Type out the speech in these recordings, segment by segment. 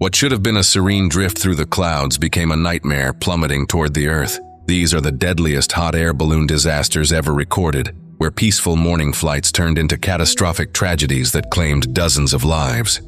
What should have been a serene drift through the clouds became a nightmare plummeting toward the Earth. These are the deadliest hot air balloon disasters ever recorded, where peaceful morning flights turned into catastrophic tragedies that claimed dozens of lives.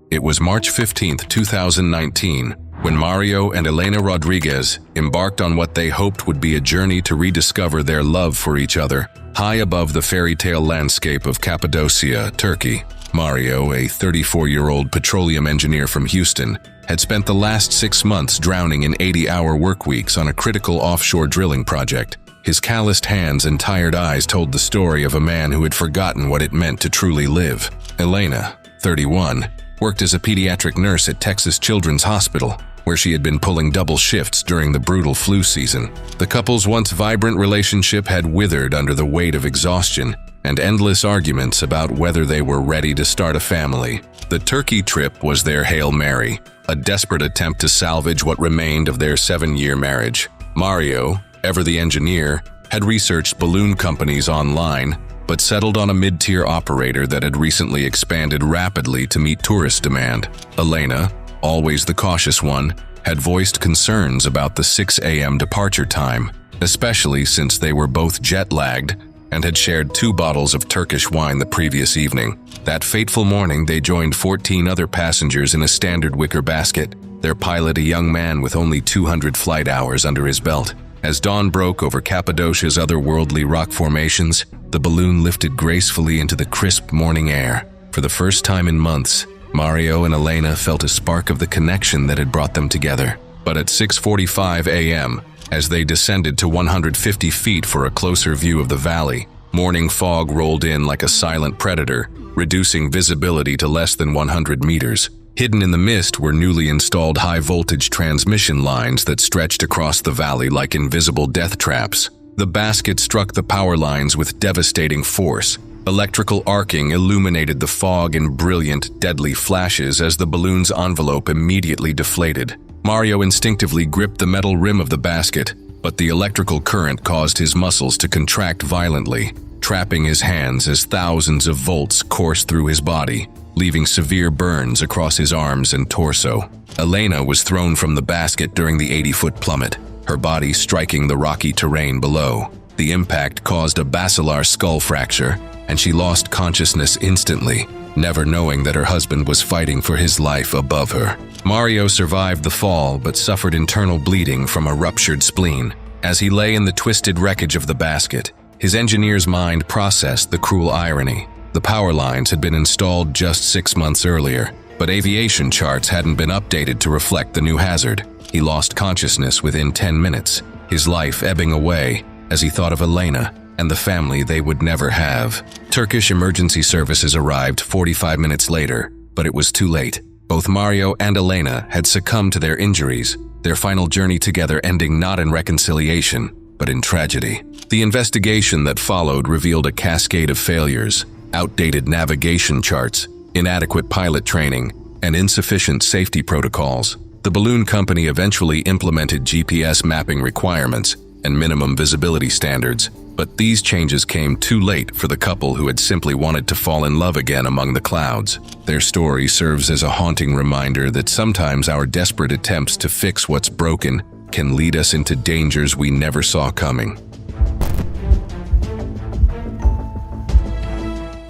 It was March 15, 2019, when Mario and Elena Rodriguez embarked on what they hoped would be a journey to rediscover their love for each other, high above the fairy tale landscape of Cappadocia, Turkey. Mario, a 34-year-old petroleum engineer from Houston, had spent the last 6 months drowning in 80-hour work weeks on a critical offshore drilling project. His calloused hands and tired eyes told the story of a man who had forgotten what it meant to truly live. Elena, 31, worked as a pediatric nurse at Texas Children's Hospital, where she had been pulling double shifts during the brutal flu season. The couple's once vibrant relationship had withered under the weight of exhaustion and endless arguments about whether they were ready to start a family. The Turkey trip was their Hail Mary, a desperate attempt to salvage what remained of their 7-year marriage. Mario, ever the engineer, had researched balloon companies online, but settled on a mid-tier operator that had recently expanded rapidly to meet tourist demand. Elena, always the cautious one, had voiced concerns about the 6 a.m. departure time, especially since they were both jet-lagged and had shared 2 bottles of Turkish wine the previous evening. That fateful morning, they joined 14 other passengers in a standard wicker basket, their pilot a young man with only 200 flight hours under his belt. As dawn broke over Cappadocia's otherworldly rock formations, the balloon lifted gracefully into the crisp morning air. For the first time in months, Mario and Elena felt a spark of the connection that had brought them together. But at 6:45 a.m., as they descended to 150 feet for a closer view of the valley, morning fog rolled in like a silent predator, reducing visibility to less than 100 meters. Hidden in the mist were newly installed high-voltage transmission lines that stretched across the valley like invisible death traps. The basket struck the power lines with devastating force. Electrical arcing illuminated the fog in brilliant, deadly flashes as the balloon's envelope immediately deflated. Mario instinctively gripped the metal rim of the basket, but the electrical current caused his muscles to contract violently, trapping his hands as thousands of volts coursed through his body, leaving severe burns across his arms and torso. Elena was thrown from the basket during the 80-foot plummet, her body striking the rocky terrain below. The impact caused a basilar skull fracture, and she lost consciousness instantly, never knowing that her husband was fighting for his life above her. Mario survived the fall but suffered internal bleeding from a ruptured spleen. As he lay in the twisted wreckage of the basket, his engineer's mind processed the cruel irony. The power lines had been installed just 6 months earlier, but aviation charts hadn't been updated to reflect the new hazard. He lost consciousness within 10 minutes, his life ebbing away as he thought of Elena and the family they would never have. Turkish emergency services arrived 45 minutes later, but it was too late. Both Mario and Elena had succumbed to their injuries, their final journey together ending not in reconciliation, but in tragedy. The investigation that followed revealed a cascade of failures: outdated navigation charts, inadequate pilot training, and insufficient safety protocols. The balloon company eventually implemented GPS mapping requirements and minimum visibility standards, but these changes came too late for the couple who had simply wanted to fall in love again among the clouds. Their story serves as a haunting reminder that sometimes our desperate attempts to fix what's broken can lead us into dangers we never saw coming.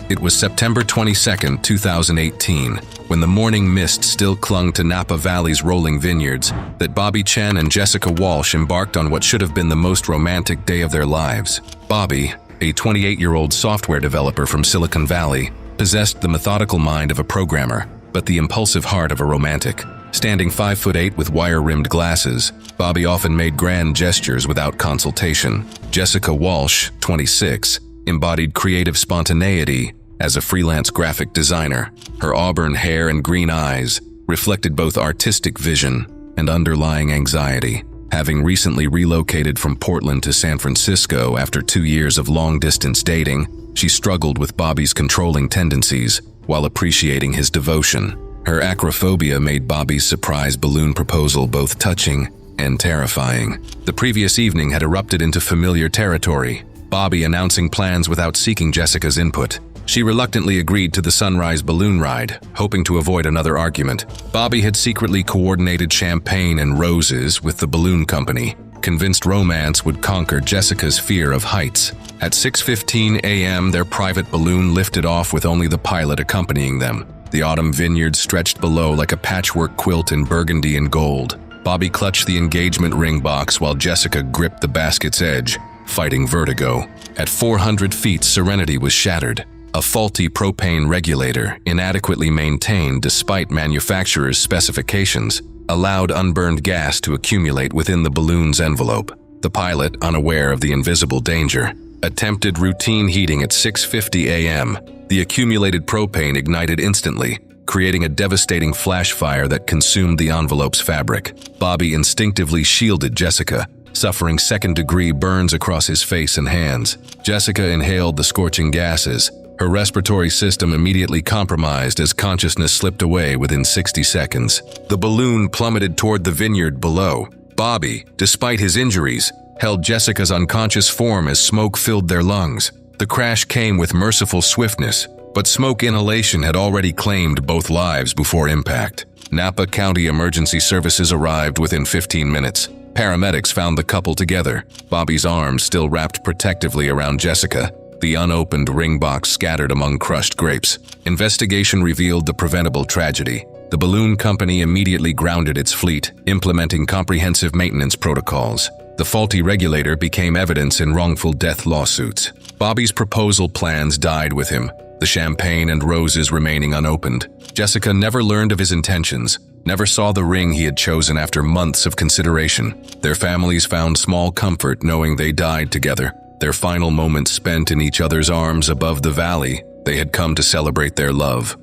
It was September 22, 2018, when the morning mist still clung to Napa Valley's rolling vineyards, that Bobby Chen and Jessica Walsh embarked on what should have been the most romantic day of their lives. Bobby, a 28-year-old software developer from Silicon Valley, possessed the methodical mind of a programmer, but the impulsive heart of a romantic. Standing 5'8" with wire-rimmed glasses, Bobby often made grand gestures without consultation. Jessica Walsh, 26, embodied creative spontaneity as a freelance graphic designer. Her auburn hair and green eyes reflected both artistic vision and underlying anxiety. Having recently relocated from Portland to San Francisco after 2 years of long-distance dating, she struggled with Bobby's controlling tendencies while appreciating his devotion. Her acrophobia made Bobby's surprise balloon proposal both touching and terrifying. The previous evening had erupted into familiar territory, Bobby announcing plans without seeking Jessica's input. She reluctantly agreed to the sunrise balloon ride, hoping to avoid another argument. Bobby had secretly coordinated champagne and roses with the balloon company, convinced romance would conquer Jessica's fear of heights. At 6:15 a.m., their private balloon lifted off with only the pilot accompanying them. The autumn vineyard stretched below like a patchwork quilt in burgundy and gold. Bobby clutched the engagement ring box while Jessica gripped the basket's edge, fighting vertigo. At 400 feet, Serenity was shattered. A faulty propane regulator, inadequately maintained despite manufacturer's specifications, allowed unburned gas to accumulate within the balloon's envelope. The pilot, unaware of the invisible danger, attempted routine heating at 6:50 a.m. The accumulated propane ignited instantly, creating a devastating flash fire that consumed the envelope's fabric. Bobby instinctively shielded Jessica, suffering second-degree burns across his face and hands. Jessica inhaled the scorching gases, her respiratory system immediately compromised as consciousness slipped away within 60 seconds. The balloon plummeted toward the vineyard below. Bobby, despite his injuries, held Jessica's unconscious form as smoke filled their lungs. The crash came with merciful swiftness, but smoke inhalation had already claimed both lives before impact. Napa County Emergency Services arrived within 15 minutes. Paramedics found the couple together, Bobby's arms still wrapped protectively around Jessica, the unopened ring box scattered among crushed grapes. Investigation revealed the preventable tragedy. The balloon company immediately grounded its fleet, implementing comprehensive maintenance protocols. The faulty regulator became evidence in wrongful death lawsuits. Bobby's proposal plans died with him, the champagne and roses remaining unopened. Jessica never learned of his intentions, never saw the ring he had chosen after months of consideration. Their families found small comfort knowing they died together, their final moments spent in each other's arms above the valley they had come to celebrate their love.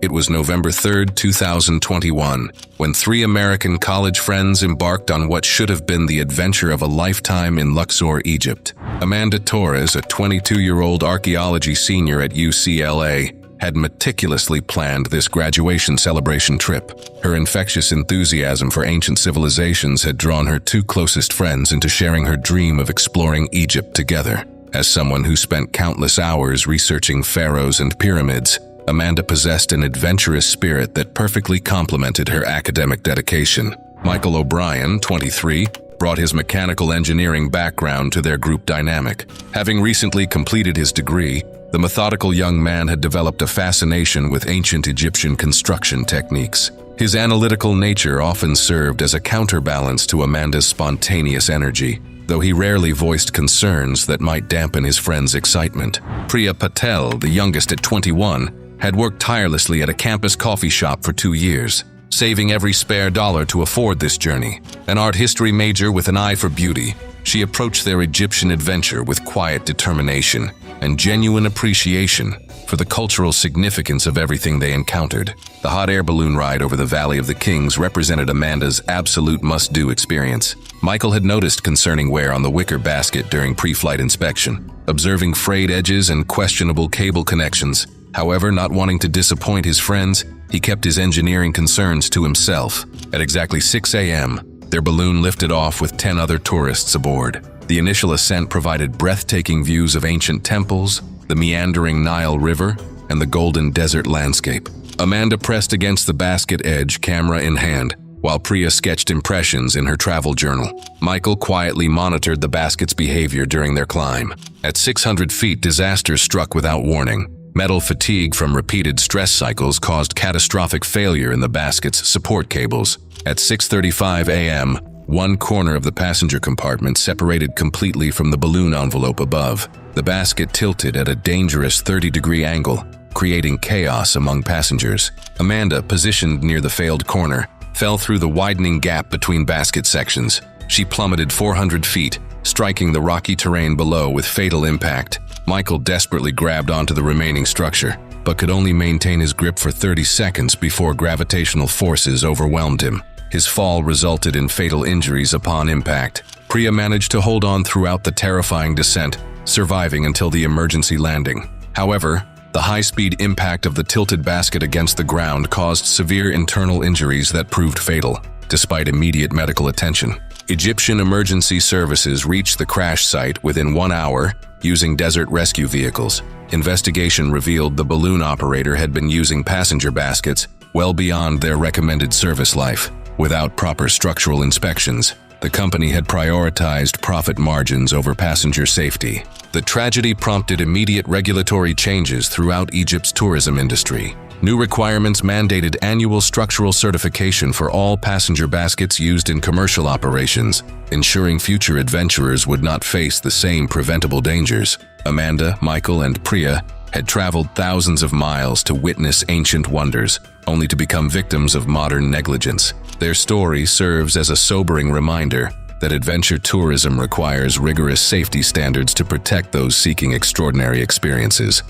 It was November 3, 2021, when three American college friends embarked on what should have been the adventure of a lifetime in Luxor, Egypt. Amanda Torres, a 22-year-old archaeology senior at UCLA, had meticulously planned this graduation celebration trip. Her infectious enthusiasm for ancient civilizations had drawn her two closest friends into sharing her dream of exploring Egypt together. As someone who spent countless hours researching pharaohs and pyramids, Amanda possessed an adventurous spirit that perfectly complemented her academic dedication. Michael O'Brien, 23, brought his mechanical engineering background to their group dynamic. Having recently completed his degree, the methodical young man had developed a fascination with ancient Egyptian construction techniques. His analytical nature often served as a counterbalance to Amanda's spontaneous energy, though he rarely voiced concerns that might dampen his friend's excitement. Priya Patel, the youngest at 21, had worked tirelessly at a campus coffee shop for 2 years, saving every spare dollar to afford this journey. An art history major with an eye for beauty, she approached their Egyptian adventure with quiet determination and genuine appreciation for the cultural significance of everything they encountered. The hot air balloon ride over the Valley of the Kings represented Amanda's absolute must-do experience. Michael had noticed concerning wear on the wicker basket during pre-flight inspection, observing frayed edges and questionable cable connections. However, not wanting to disappoint his friends, he kept his engineering concerns to himself. At exactly 6 a.m., their balloon lifted off with 10 other tourists aboard. The initial ascent provided breathtaking views of ancient temples, the meandering Nile River, and the golden desert landscape. Amanda pressed against the basket edge, camera in hand, while Priya sketched impressions in her travel journal. Michael quietly monitored the basket's behavior during their climb. At 600 feet, disaster struck without warning. Metal fatigue from repeated stress cycles caused catastrophic failure in the basket's support cables. At 6:35 a.m., one corner of the passenger compartment separated completely from the balloon envelope above. The basket tilted at a dangerous 30-degree angle, creating chaos among passengers. Amanda, positioned near the failed corner, fell through the widening gap between basket sections. She plummeted 400 feet, striking the rocky terrain below with fatal impact. Michael desperately grabbed onto the remaining structure, but could only maintain his grip for 30 seconds before gravitational forces overwhelmed him. His fall resulted in fatal injuries upon impact. Priya managed to hold on throughout the terrifying descent, surviving until the emergency landing. However, the high-speed impact of the tilted basket against the ground caused severe internal injuries that proved fatal, despite immediate medical attention. Egyptian emergency services reached the crash site within 1 hour using desert rescue vehicles. Investigation revealed the balloon operator had been using passenger baskets well beyond their recommended service life. Without proper structural inspections, the company had prioritized profit margins over passenger safety. The tragedy prompted immediate regulatory changes throughout Egypt's tourism industry. New requirements mandated annual structural certification for all passenger baskets used in commercial operations, ensuring future adventurers would not face the same preventable dangers. Amanda, Michael, and Priya had traveled thousands of miles to witness ancient wonders, only to become victims of modern negligence. Their story serves as a sobering reminder that adventure tourism requires rigorous safety standards to protect those seeking extraordinary experiences.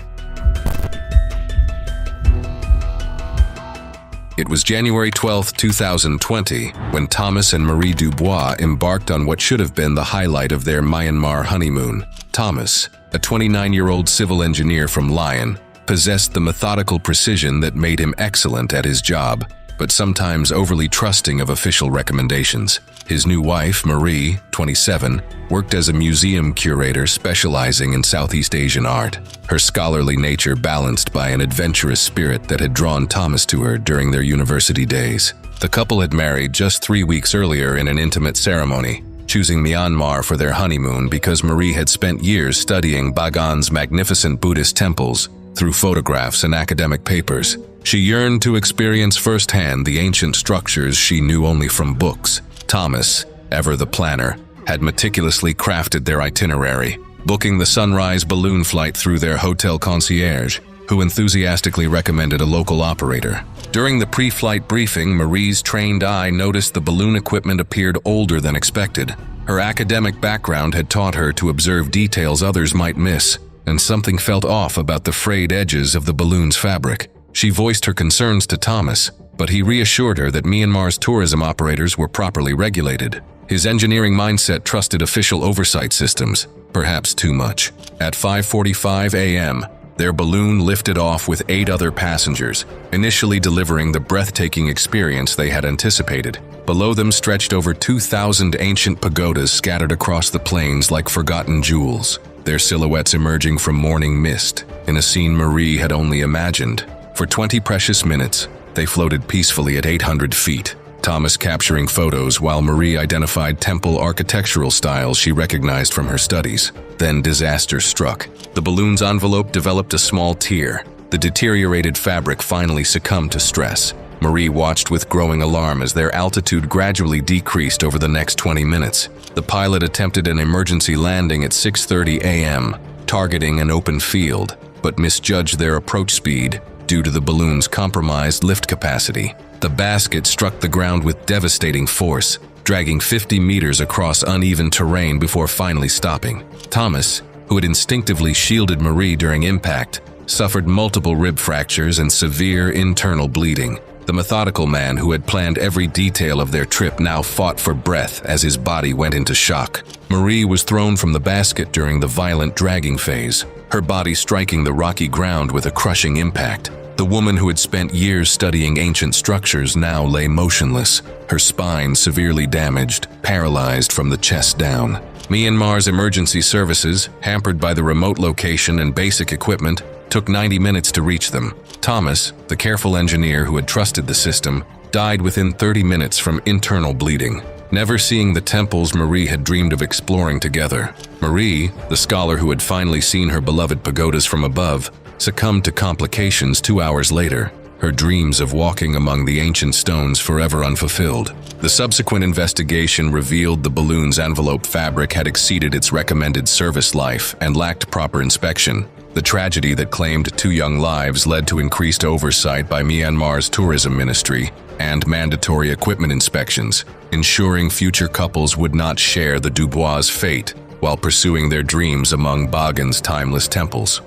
It was January 12, 2020, when Thomas and Marie Dubois embarked on what should have been the highlight of their Myanmar honeymoon. Thomas, a 29-year-old civil engineer from Lyon, possessed the methodical precision that made him excellent at his job, but sometimes overly trusting of official recommendations. His new wife, Marie, 27, worked as a museum curator specializing in Southeast Asian art, her scholarly nature balanced by an adventurous spirit that had drawn Thomas to her during their university days. The couple had married just 3 weeks earlier in an intimate ceremony, choosing Myanmar for their honeymoon because Marie had spent years studying Bagan's magnificent Buddhist temples through photographs and academic papers. She yearned to experience firsthand the ancient structures she knew only from books. Thomas, ever the planner, had meticulously crafted their itinerary, booking the sunrise balloon flight through their hotel concierge, who enthusiastically recommended a local operator. During the pre-flight briefing, Marie's trained eye noticed the balloon equipment appeared older than expected. Her academic background had taught her to observe details others might miss, and something felt off about the frayed edges of the balloon's fabric. She voiced her concerns to Thomas, but he reassured her that Myanmar's tourism operators were properly regulated. His engineering mindset trusted official oversight systems, perhaps too much. At 5:45 a.m., their balloon lifted off with 8 other passengers, initially delivering the breathtaking experience they had anticipated. Below them stretched over 2,000 ancient pagodas scattered across the plains like forgotten jewels, their silhouettes emerging from morning mist, in a scene Marie had only imagined. For 20 precious minutes, they floated peacefully at 800 feet, Thomas capturing photos while Marie identified temple architectural styles she recognized from her studies. Then disaster struck. The balloon's envelope developed a small tear. The deteriorated fabric finally succumbed to stress. Marie watched with growing alarm as their altitude gradually decreased over the next 20 minutes. The pilot attempted an emergency landing at 6:30 a.m., targeting an open field, but misjudged their approach speed due to the balloon's compromised lift capacity. The basket struck the ground with devastating force, dragging 50 meters across uneven terrain before finally stopping. Thomas, who had instinctively shielded Marie during impact, suffered multiple rib fractures and severe internal bleeding. The methodical man who had planned every detail of their trip now fought for breath as his body went into shock. Marie was thrown from the basket during the violent dragging phase, her body striking the rocky ground with a crushing impact. The woman who had spent years studying ancient structures now lay motionless, her spine severely damaged, paralyzed from the chest down. Myanmar's emergency services, hampered by the remote location and basic equipment, took 90 minutes to reach them. Thomas, the careful engineer who had trusted the system, died within 30 minutes from internal bleeding, never seeing the temples Marie had dreamed of exploring together. Marie, the scholar who had finally seen her beloved pagodas from above, succumbed to complications 2 hours later, her dreams of walking among the ancient stones forever unfulfilled. The subsequent investigation revealed the balloon's envelope fabric had exceeded its recommended service life and lacked proper inspection. The tragedy that claimed 2 young lives led to increased oversight by Myanmar's tourism ministry and mandatory equipment inspections, ensuring future couples would not share the Dubois' fate while pursuing their dreams among Bagan's timeless temples.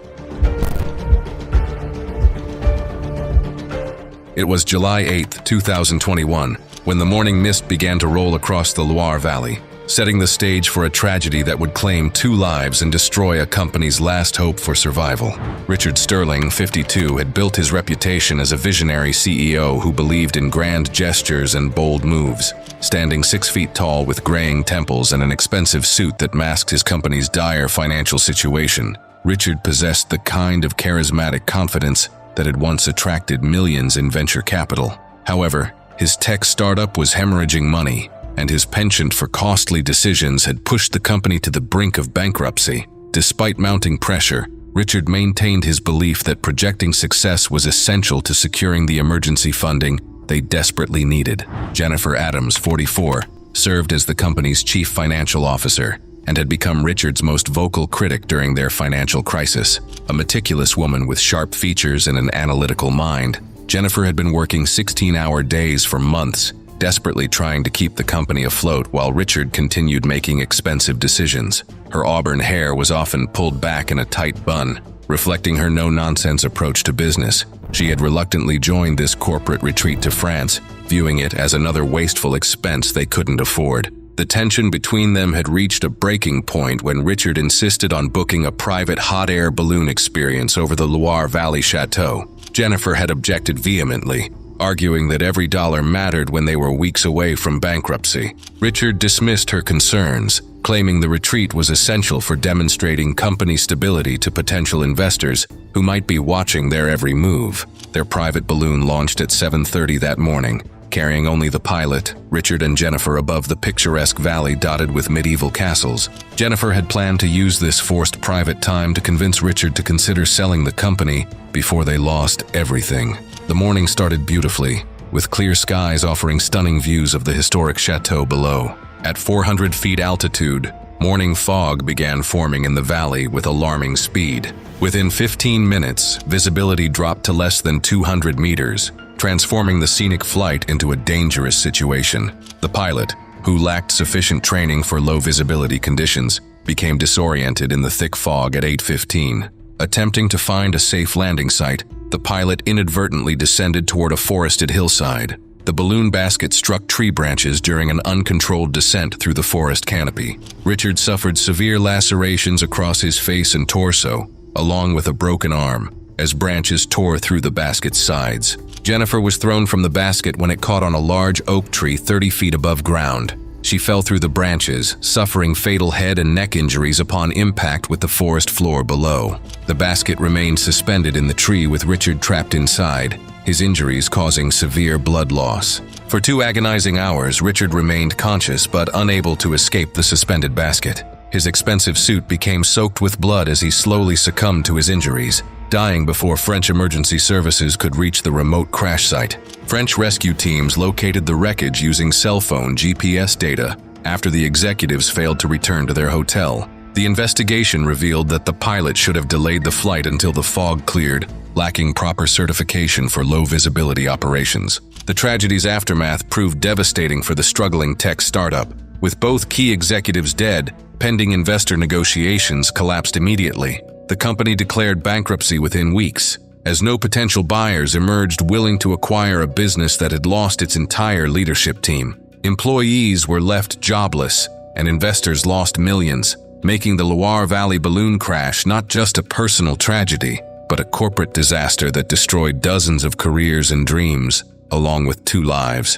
It was July 8, 2021, when the morning mist began to roll across the Loire Valley. setting the stage for a tragedy that would claim 2 lives and destroy a company's last hope for survival. Richard Sterling, 52, had built his reputation as a visionary CEO who believed in grand gestures and bold moves. Standing 6 feet tall with graying temples and an expensive suit that masked his company's dire financial situation, Richard possessed the kind of charismatic confidence that had once attracted millions in venture capital. However, his tech startup was hemorrhaging money, and his penchant for costly decisions had pushed the company to the brink of bankruptcy. Despite mounting pressure, Richard maintained his belief that projecting success was essential to securing the emergency funding they desperately needed. Jennifer Adams, 44, served as the company's chief financial officer and had become Richard's most vocal critic during their financial crisis. A meticulous woman with sharp features and an analytical mind, Jennifer had been working 16-hour days for months, desperately trying to keep the company afloat while Richard continued making expensive decisions. Her auburn hair was often pulled back in a tight bun, reflecting her no-nonsense approach to business. She had reluctantly joined this corporate retreat to France, viewing it as another wasteful expense they couldn't afford. The tension between them had reached a breaking point when Richard insisted on booking a private hot air balloon experience over the Loire Valley Chateau. Jennifer had objected vehemently, arguing that every dollar mattered when they were weeks away from bankruptcy. Richard dismissed her concerns, claiming the retreat was essential for demonstrating company stability to potential investors who might be watching their every move. Their private balloon launched at 7:30 that morning, carrying only the pilot, Richard and Jennifer above the picturesque valley dotted with medieval castles. Jennifer had planned to use this forced private time to convince Richard to consider selling the company before they lost everything. The morning started beautifully, with clear skies offering stunning views of the historic chateau below. At 400 feet altitude, morning fog began forming in the valley with alarming speed. Within 15 minutes, visibility dropped to less than 200 meters, transforming the scenic flight into a dangerous situation. The pilot, who lacked sufficient training for low visibility conditions, became disoriented in the thick fog at 8:15. Attempting to find a safe landing site, the pilot inadvertently descended toward a forested hillside. The balloon basket struck tree branches during an uncontrolled descent through the forest canopy. Richard suffered severe lacerations across his face and torso, along with a broken arm, as branches tore through the basket's sides. Jennifer was thrown from the basket when it caught on a large oak tree 30 feet above ground. She fell through the branches, suffering fatal head and neck injuries upon impact with the forest floor below. The basket remained suspended in the tree with Richard trapped inside, his injuries causing severe blood loss. For 2 agonizing hours, Richard remained conscious but unable to escape the suspended basket. His expensive suit became soaked with blood as he slowly succumbed to his injuries, dying before French emergency services could reach the remote crash site. French rescue teams located the wreckage using cell phone GPS data after the executives failed to return to their hotel. The investigation revealed that the pilot should have delayed the flight until the fog cleared, lacking proper certification for low-visibility operations. The tragedy's aftermath proved devastating for the struggling tech startup. With both key executives dead, pending investor negotiations collapsed immediately. The company declared bankruptcy within weeks, as no potential buyers emerged willing to acquire a business that had lost its entire leadership team. Employees were left jobless, and investors lost millions, making the Loire Valley balloon crash not just a personal tragedy, but a corporate disaster that destroyed dozens of careers and dreams, along with 2 lives.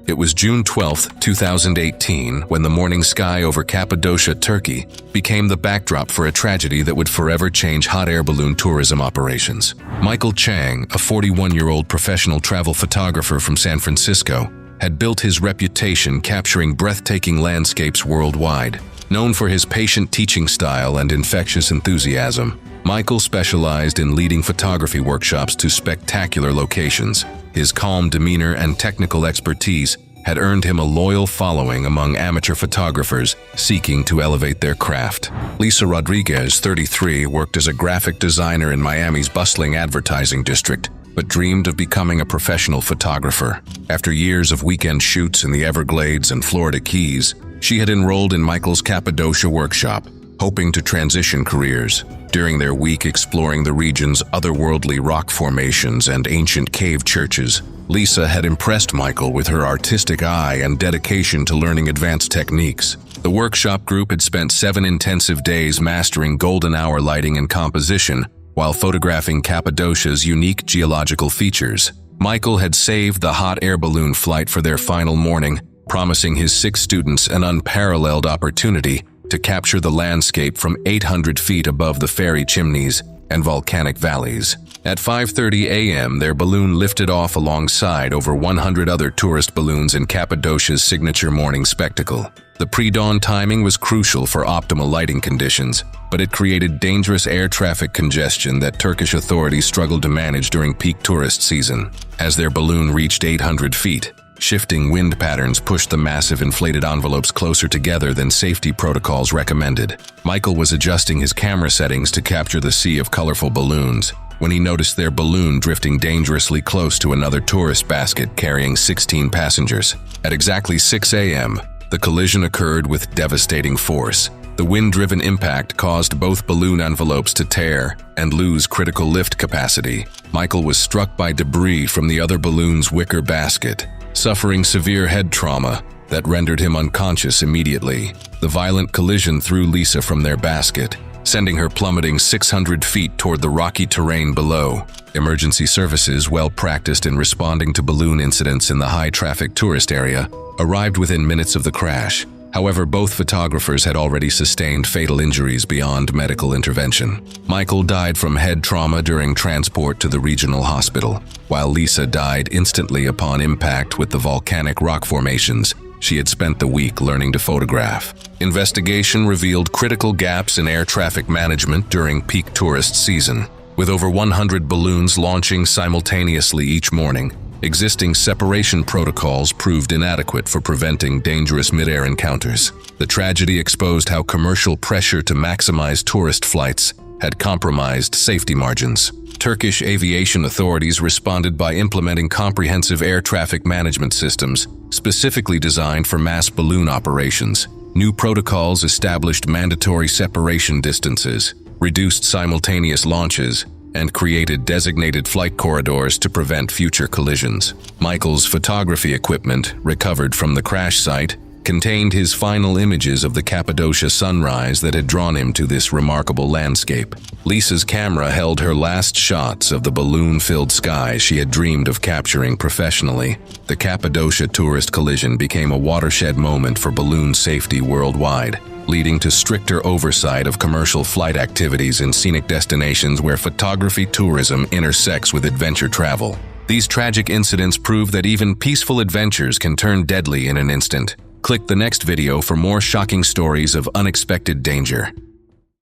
It was June 12, 2018, when the morning sky over Cappadocia, Turkey, became the backdrop for a tragedy that would forever change hot air balloon tourism operations. Michael Chang, a 41-year-old professional travel photographer from San Francisco, had built his reputation capturing breathtaking landscapes worldwide. Known for his patient teaching style and infectious enthusiasm, Michael specialized in leading photography workshops to spectacular locations. His calm demeanor and technical expertise had earned him a loyal following among amateur photographers seeking to elevate their craft. Lisa Rodriguez, 33, worked as a graphic designer in Miami's bustling advertising district, but dreamed of becoming a professional photographer. After years of weekend shoots in the Everglades and Florida Keys, she had enrolled in Michael's Cappadocia workshop, hoping to transition careers. During their week exploring the region's otherworldly rock formations and ancient cave churches, Lisa had impressed Michael with her artistic eye and dedication to learning advanced techniques. The workshop group had spent 7 intensive days mastering golden hour lighting and composition while photographing Cappadocia's unique geological features. Michael had saved the hot air balloon flight for their final morning, promising his 6 students an unparalleled opportunity to capture the landscape from 800 feet above the fairy chimneys and volcanic valleys. At 5:30 a.m., their balloon lifted off alongside over 100 other tourist balloons in Cappadocia's signature morning spectacle. The pre-dawn timing was crucial for optimal lighting conditions, but it created dangerous air traffic congestion that Turkish authorities struggled to manage during peak tourist season. As their balloon reached 800 feet, shifting wind patterns pushed the massive inflated envelopes closer together than safety protocols recommended. Michael was adjusting his camera settings to capture the sea of colorful balloons when he noticed their balloon drifting dangerously close to another tourist basket carrying 16 passengers. At exactly 6 a.m., the collision occurred with devastating force. The wind-driven impact caused both balloon envelopes to tear and lose critical lift capacity. Michael was struck by debris from the other balloon's wicker basket, suffering severe head trauma that rendered him unconscious immediately. The violent collision threw Lisa from their basket, sending her plummeting 600 feet toward the rocky terrain below. Emergency services, well practiced in responding to balloon incidents in the high-traffic tourist area, arrived within minutes of the crash. However, both photographers had already sustained fatal injuries beyond medical intervention. Michael died from head trauma during transport to the regional hospital, while Lisa died instantly upon impact with the volcanic rock formations she had spent the week learning to photograph. Investigation revealed critical gaps in air traffic management during peak tourist season. With over 100 balloons launching simultaneously each morning, existing separation protocols proved inadequate for preventing dangerous mid-air encounters. The tragedy exposed how commercial pressure to maximize tourist flights had compromised safety margins. Turkish aviation authorities responded by implementing comprehensive air traffic management systems specifically designed for mass balloon operations. New protocols established mandatory separation distances, reduced simultaneous launches, and created designated flight corridors to prevent future collisions. Michael's photography equipment, recovered from the crash site, contained his final images of the Cappadocia sunrise that had drawn him to this remarkable landscape. Lisa's camera held her last shots of the balloon-filled sky she had dreamed of capturing professionally. The Cappadocia tourist collision became a watershed moment for balloon safety worldwide, leading to stricter oversight of commercial flight activities in scenic destinations where photography tourism intersects with adventure travel. These tragic incidents prove that even peaceful adventures can turn deadly in an instant. Click the next video for more shocking stories of unexpected danger.